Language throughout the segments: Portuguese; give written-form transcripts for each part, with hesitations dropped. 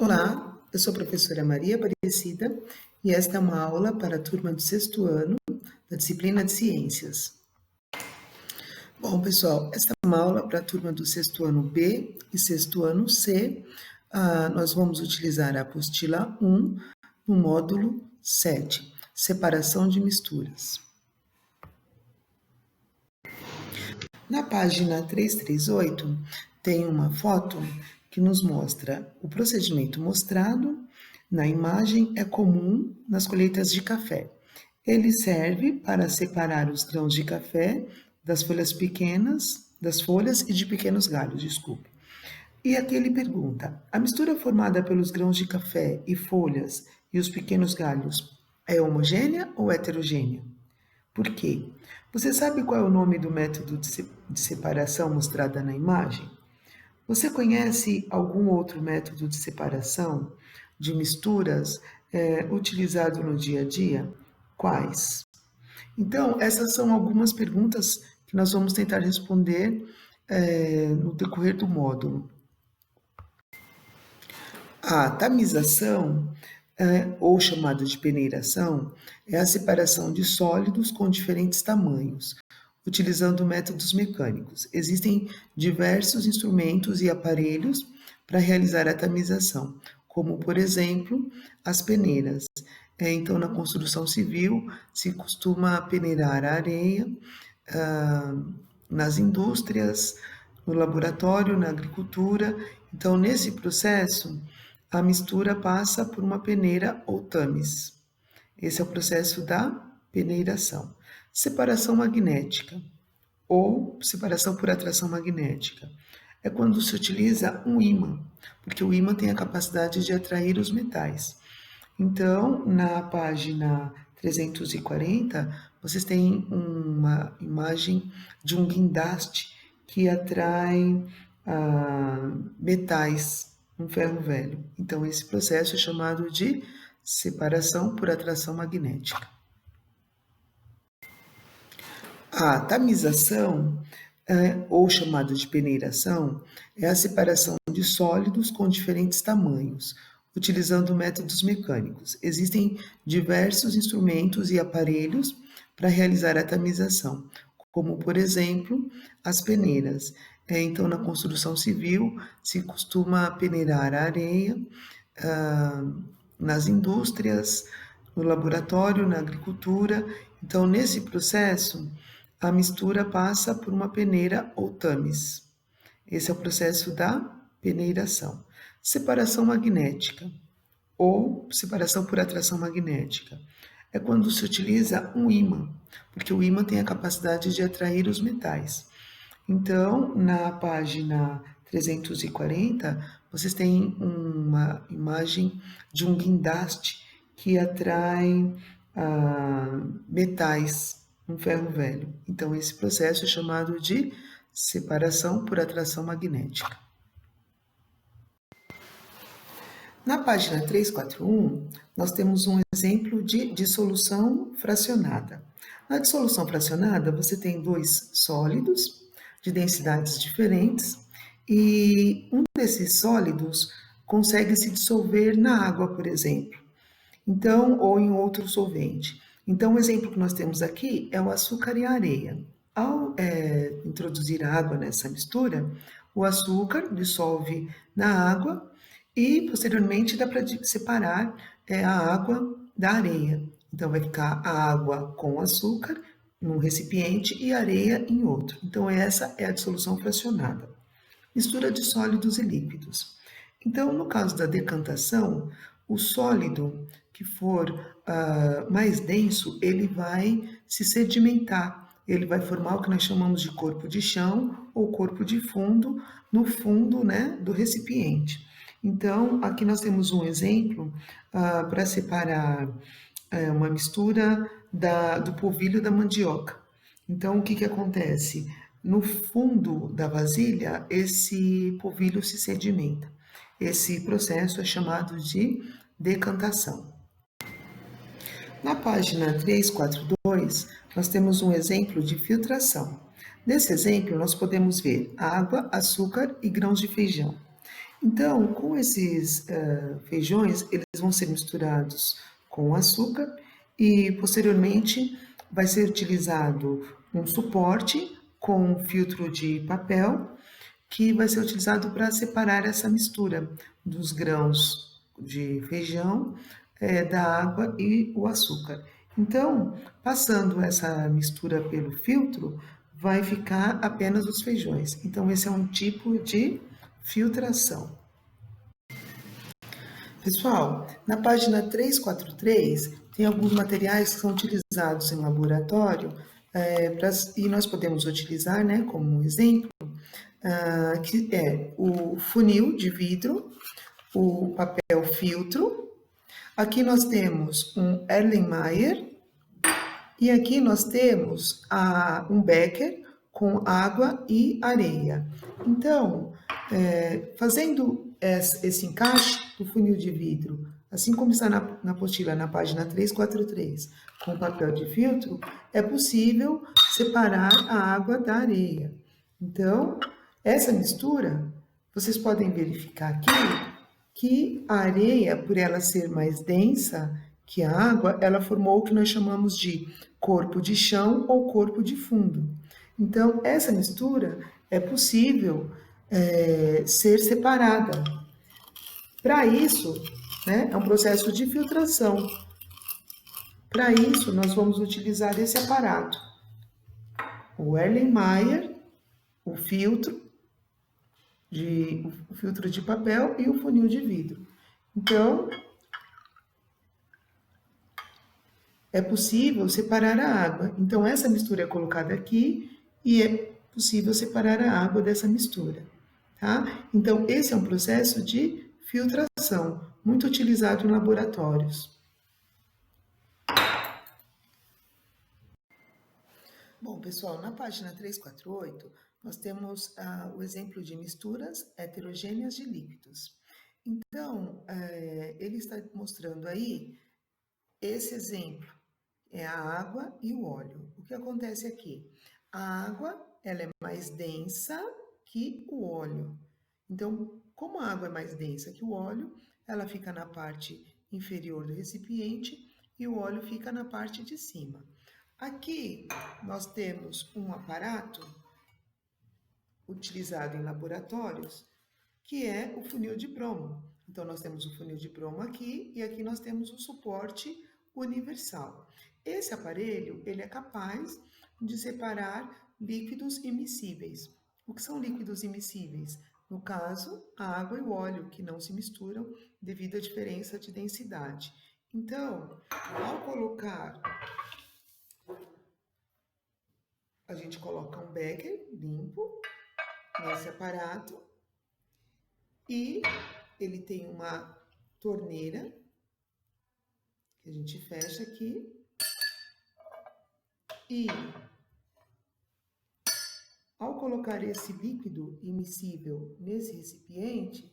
Olá, eu sou a professora Maria Aparecida e esta é uma aula para a turma do sexto ano da disciplina de Ciências. Bom, pessoal, esta é uma aula para a turma do sexto ano B e sexto ano C. Nós vamos utilizar a apostila 1 no módulo 7, separação de misturas. Na página 338 tem uma foto que nos mostra o procedimento mostrado na imagem é comum nas colheitas de café. Ele serve para separar os grãos de café das folhas pequenas, das folhas e de pequenos galhos, desculpe. E aqui ele pergunta: a mistura formada pelos grãos de café e folhas e os pequenos galhos é homogênea ou heterogênea? Por quê? Você sabe qual é o nome do método de separação mostrada na imagem? Você conhece algum outro método de separação de misturas utilizado no dia a dia? Quais? Então, essas são algumas perguntas que nós vamos tentar responder no decorrer do módulo. A tamização, ou chamada de peneiração, é a separação de sólidos com diferentes tamanhos, utilizando métodos mecânicos. Existem diversos instrumentos e aparelhos para realizar a tamização, como, por exemplo, as peneiras. Então, na construção civil, se costuma peneirar a areia, nas indústrias, no laboratório, na agricultura. Então, nesse processo, a mistura passa por uma peneira ou tamis. Esse é o processo da peneiração. Separação magnética ou separação por atração magnética é quando se utiliza um ímã, porque o ímã tem a capacidade de atrair os metais. Então, na página 340, vocês têm uma imagem de um guindaste que atrai metais, um ferro velho. Então, esse processo é chamado de separação por atração magnética. A tamização, ou chamada de peneiração, é a separação de sólidos com diferentes tamanhos, utilizando métodos mecânicos. Existem diversos instrumentos e aparelhos para realizar a tamização, como, por exemplo, as peneiras. Então, na construção civil, se costuma peneirar a areia, nas indústrias, no laboratório, na agricultura. Então, nesse processo, a mistura passa por uma peneira ou tamis. Esse é o processo da peneiração. Separação magnética ou separação por atração magnética é quando se utiliza um ímã, porque o ímã tem a capacidade de atrair os metais. Então, na página 340, vocês têm uma imagem de um guindaste que atrai metais, um ferro velho. Então, esse processo é chamado de separação por atração magnética. Na página 341, nós temos um exemplo de dissolução fracionada. Na dissolução fracionada, você tem dois sólidos de densidades diferentes e um desses sólidos consegue se dissolver na água, por exemplo, então, ou em outro solvente. Então, o exemplo que nós temos aqui é o açúcar e a areia. Ao introduzir a água nessa mistura, o açúcar dissolve na água e, posteriormente, dá para separar a água da areia. Então, vai ficar a água com açúcar num recipiente e areia em outro. Então, essa é a dissolução fracionada. Mistura de sólidos e líquidos. Então, no caso da decantação, o sólido que for mais denso, ele vai se sedimentar, ele vai formar o que nós chamamos de corpo de chão ou corpo de fundo, no fundo, né, do recipiente. Então, aqui nós temos um exemplo para separar uma mistura do polvilho da mandioca. Então, o que que acontece? No fundo da vasilha, esse polvilho se sedimenta. Esse processo é chamado de decantação. Na página 342, nós temos um exemplo de filtração. Nesse exemplo, nós podemos ver água, açúcar e grãos de feijão. Então, com esses feijões, eles vão ser misturados com açúcar e posteriormente vai ser utilizado um suporte com um filtro de papel que vai ser utilizado para separar essa mistura dos grãos de feijão, da água e o açúcar. Então, passando essa mistura pelo filtro, vai ficar apenas os feijões. Então, esse é um tipo de filtração. Pessoal, na página 343 tem alguns materiais que são utilizados em laboratório e nós podemos utilizar, né, como um exemplo, que é o funil de vidro, o papel filtro. Aqui nós temos um Erlenmeyer e aqui nós temos um becker com água e areia. Então, fazendo esse encaixe do funil de vidro, assim como está na apostila na página 343, com papel de filtro, é possível separar a água da areia. Então, essa mistura, vocês podem verificar aqui que a areia, por ela ser mais densa que a água, ela formou o que nós chamamos de corpo de chão ou corpo de fundo. Então, essa mistura é possível ser separada. Para isso, né, é um processo de filtração. Para isso, nós vamos utilizar esse aparato, o Erlenmeyer, o filtro de papel e o funil de vidro. Então, é possível separar a água. Então, essa mistura é colocada aqui e é possível separar a água dessa mistura, tá? Então, esse é um processo de filtração, muito utilizado em laboratórios. Bom, pessoal, na página 348, nós temos o exemplo de misturas heterogêneas de líquidos. Então, ele está mostrando aí esse exemplo. É a água e o óleo. O que acontece aqui? A água, ela é mais densa que o óleo. Então, como a água é mais densa que o óleo, ela fica na parte inferior do recipiente e o óleo fica na parte de cima. Aqui nós temos um aparato utilizado em laboratórios, que é o funil de bromo. Então, nós temos o funil de bromo aqui e aqui nós temos o suporte universal. Esse aparelho, ele é capaz de separar líquidos immiscíveis. O que são líquidos immiscíveis? No caso, a água e o óleo, que não se misturam devido à diferença de densidade. Então, ao colocar, a gente coloca um becker limpo nesse aparato e ele tem uma torneira que a gente fecha aqui e ao colocar esse líquido immiscível nesse recipiente,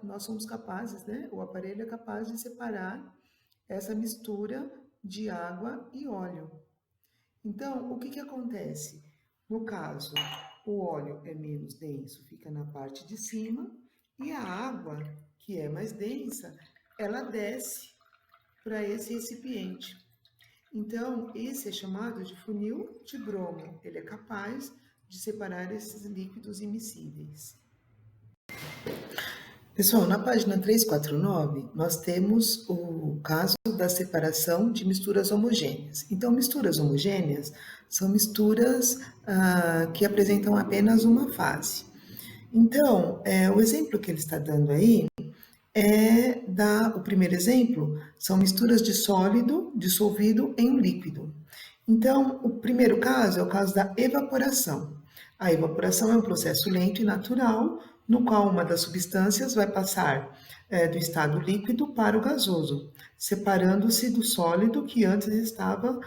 nós somos capazes, né? O aparelho é capaz de separar essa mistura de água e óleo. Então, o que que acontece? No caso, o óleo é menos denso, fica na parte de cima, e a água, que é mais densa, ela desce para esse recipiente. Então, esse é chamado de funil de bromo. Ele é capaz de separar esses líquidos immiscíveis. Pessoal, na página 349, nós temos o caso da separação de misturas homogêneas. Então, misturas homogêneas são misturas que apresentam apenas uma fase. Então, o exemplo que ele está dando aí o primeiro exemplo são misturas de sólido dissolvido em um líquido. Então, o primeiro caso é o caso da evaporação. A evaporação é um processo lento e natural, no qual uma das substâncias vai passar do estado líquido para o gasoso, separando-se do sólido que antes estava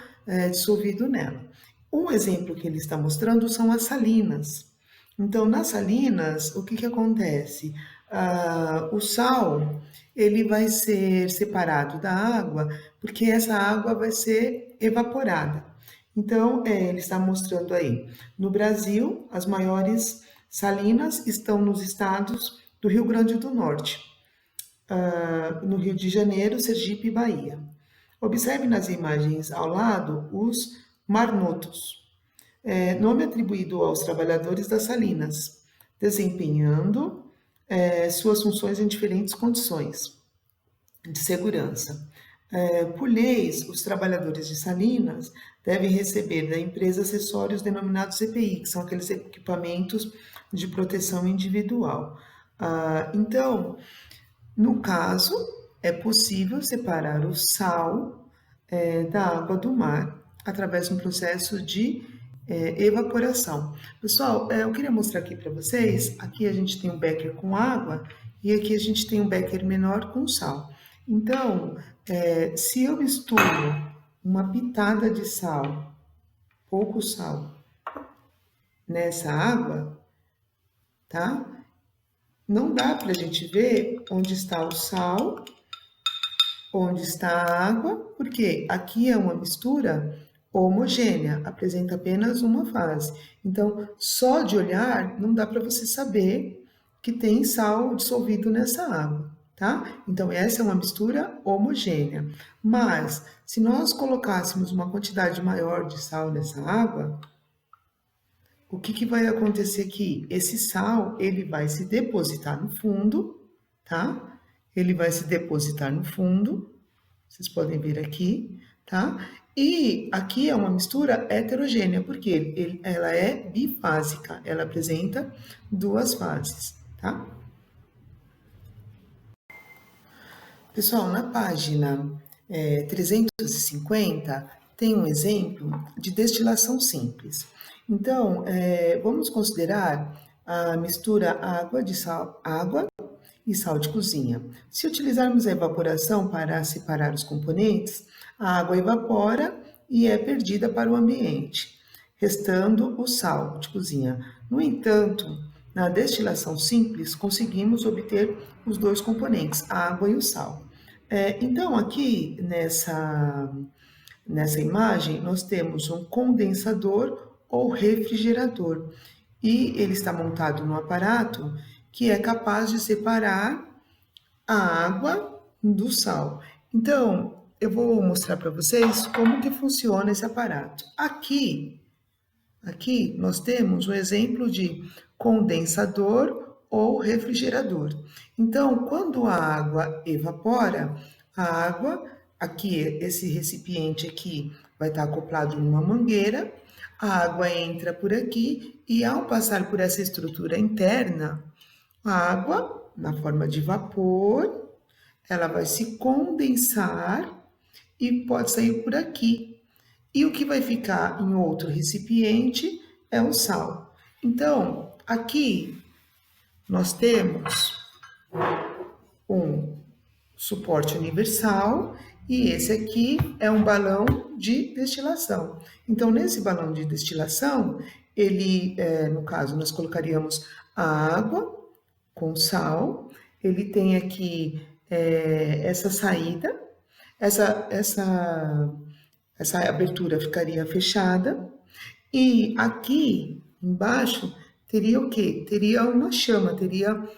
dissolvido nela. Um exemplo que ele está mostrando são as salinas. Então, nas salinas, o que que acontece? O sal, ele vai ser separado da água, porque essa água vai ser evaporada. Então, ele está mostrando aí, no Brasil, as maiores Salinas estão nos estados do Rio Grande do Norte, no Rio de Janeiro, Sergipe e Bahia. Observe nas imagens ao lado os marnotos, nome atribuído aos trabalhadores das salinas, desempenhando suas funções em diferentes condições de segurança. Por leis, os trabalhadores de salinas devem receber da empresa acessórios denominados EPI, que são aqueles equipamentos de proteção individual. Então, no caso, é possível separar o sal da água do mar através de um processo de evaporação. Pessoal, eu queria mostrar aqui para vocês, aqui a gente tem um becker com água e aqui a gente tem um becker menor com sal. Então, se eu misturo uma pitada de sal, pouco sal, nessa água, tá? Não dá para a gente ver onde está o sal, onde está a água, porque aqui é uma mistura homogênea, apresenta apenas uma fase. Então, só de olhar, não dá para você saber que tem sal dissolvido nessa água, tá? Então, essa é uma mistura homogênea. Mas, se nós colocássemos uma quantidade maior de sal nessa água, o que vai acontecer aqui? Esse sal, ele vai se depositar no fundo, tá? Ele vai se depositar no fundo, vocês podem ver aqui, tá? E aqui é uma mistura heterogênea, porque ela é bifásica, ela apresenta duas fases, tá? Pessoal, na página 350 tem um exemplo de destilação simples. Então, vamos considerar a mistura água e sal de cozinha. Se utilizarmos a evaporação para separar os componentes, a água evapora e é perdida para o ambiente, restando o sal de cozinha. No entanto, na destilação simples, conseguimos obter os dois componentes, a água e o sal. Então, aqui nessa imagem, nós temos um condensador ou refrigerador, e ele está montado no aparato que é capaz de separar a água do sal. Então, eu vou mostrar para vocês como que funciona esse aparato. Aqui nós temos um exemplo de condensador ou refrigerador. Então, quando a água evapora, esse recipiente aqui vai estar acoplado numa mangueira, a água entra por aqui e ao passar por essa estrutura interna, a água, na forma de vapor, ela vai se condensar e pode sair por aqui. E o que vai ficar em outro recipiente é o sal. Então, aqui nós temos um suporte universal e esse aqui é um balão de destilação. Então, nesse balão de destilação, no caso, nós colocaríamos a água com sal, ele tem aqui essa saída, essa abertura ficaria fechada, e aqui embaixo teria o quê? Teria uma chama, teria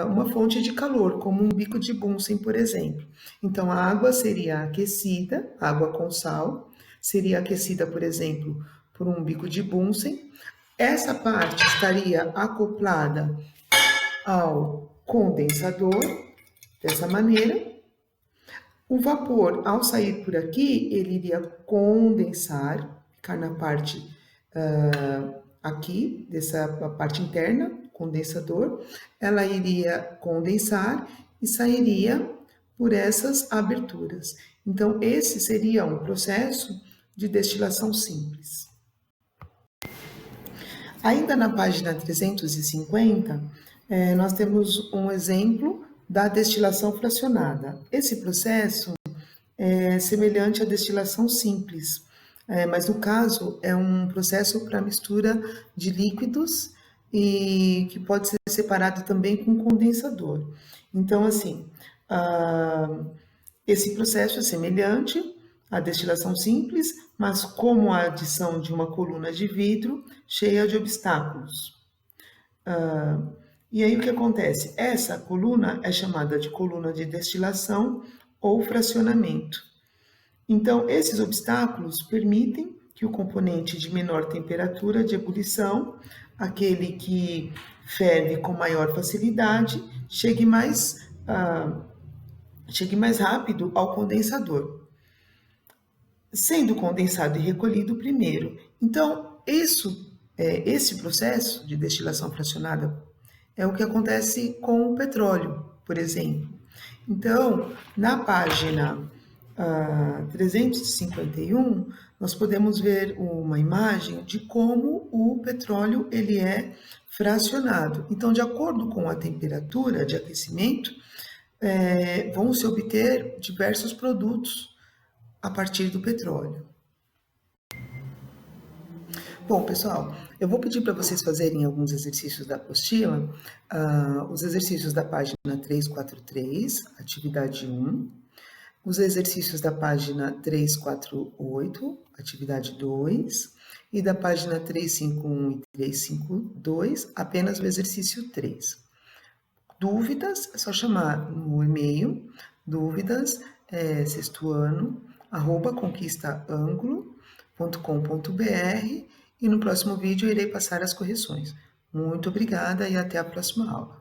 uma fonte de calor, como um bico de Bunsen, por exemplo. Então, a água seria aquecida, água com sal, seria aquecida, por exemplo, por um bico de Bunsen. Essa parte estaria acoplada ao condensador, dessa maneira. O vapor, ao sair por aqui, ele iria condensar, ficar na parte aqui, dessa parte interna, condensador, ela iria condensar e sairia por essas aberturas. Então, esse seria um processo de destilação simples. Ainda na página 350, nós temos um exemplo da destilação fracionada. Esse processo é semelhante à destilação simples, mas no caso é um processo para mistura de líquidos e que pode ser separado também com condensador. Então, assim, esse processo é semelhante à destilação simples, mas como a adição de uma coluna de vidro cheia de obstáculos. E aí o que acontece? Essa coluna é chamada de coluna de destilação ou fracionamento. Então, esses obstáculos permitem que o componente de menor temperatura de ebulição, aquele que ferve com maior facilidade, chegue mais rápido ao condensador, sendo condensado e recolhido primeiro. Então, esse processo de destilação fracionada é o que acontece com o petróleo, por exemplo. Então, na página 351, nós podemos ver uma imagem de como o petróleo ele é fracionado. Então, de acordo com a temperatura de aquecimento, vão se obter diversos produtos a partir do petróleo. Bom, pessoal, eu vou pedir para vocês fazerem alguns exercícios da apostila, os exercícios da página 343, atividade 1, os exercícios da página 348, atividade 2, e da página 351 e 352, apenas o exercício 3. Dúvidas, é só chamar no e-mail, dúvidas, sexto ano, @conquistaangulo.com.br, e no próximo vídeo eu irei passar as correções. Muito obrigada e até a próxima aula.